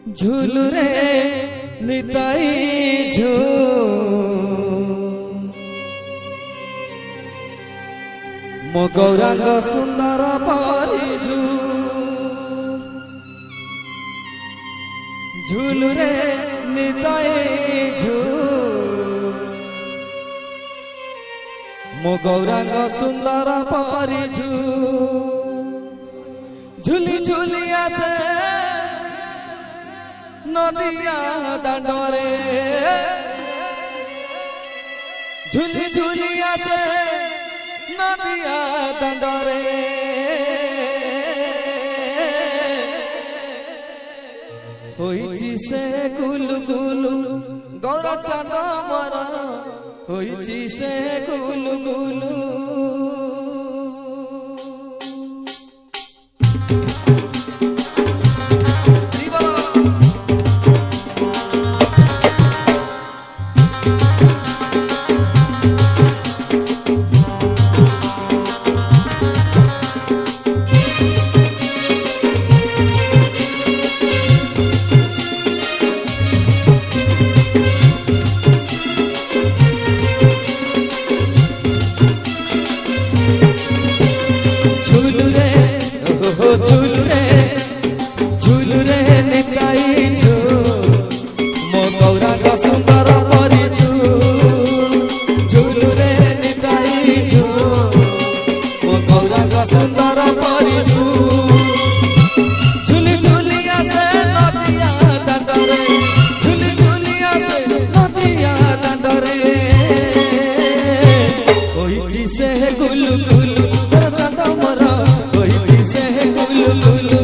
झूलू रे निताई झू मो गौरांग सुंदर परिझू झूलू रे निताई झू मो गौरांग सुंदर परिझू झूली झूली आसे नदिया दांडरे झूली झूली आसे नदिया दांडरे होईची से गुलु गुलु गौरा चांद मरा होईची से गुलु गुलु झूलू रे निताई झू मो गौरांग सुंदर परिझू झूलू रे निताई झू मो गौरांग सुंदर परिझू झूली झूली आसे नदिया दांडरे झूली झूली आसे नदिया दांडरे होईची से गुलु गुलु तोर चांद मोरा होईची से गुलु गुलु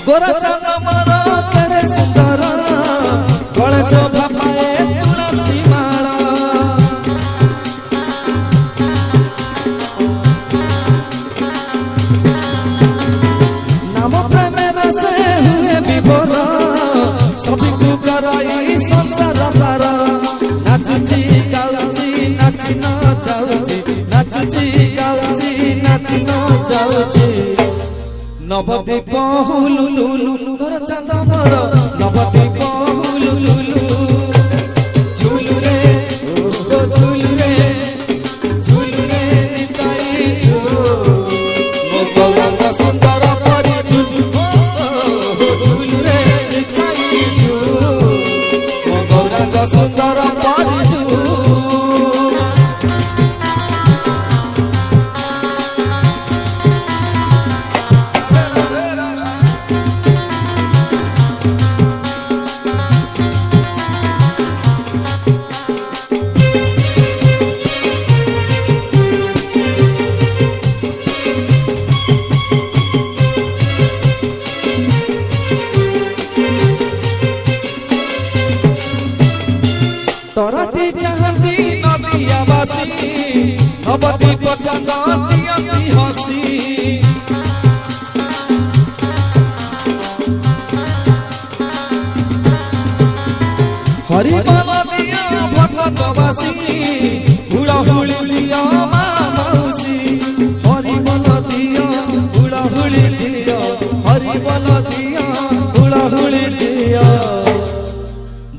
गोरा चांद मरा करे सुंदर गणेश बापाए तुलसी माला नाम प्रेम रसे हुए विभोर सभी को कराई संसार पार नाचुची गाउची नाची न जाउची नाचुची गाउची नाची न जाउची नवदीप हुलु तुलु तोर चांद मोर नवदीप हुलु तुलु झूलू रे ओ झूलू रे निताई झू मो गौरांग सुंदर परिझू झूलू रे निताई झू मो गौरांग सुंदर परिझू तोराती चाहती नदिया बासी नवदीप चांद दियती हसी हरि बल दिया भगत बासी हुड़ा हुड़ी दिया मामौसी हरि बल दिया हुड़ा हुड़ी दिया हरि बल दिया हुड़ा हुड़ी दिया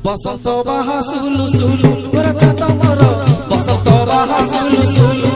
बसंत बाहा सुलु सुलु तोर चांद मोर बसंत बाहा सुलु सुलु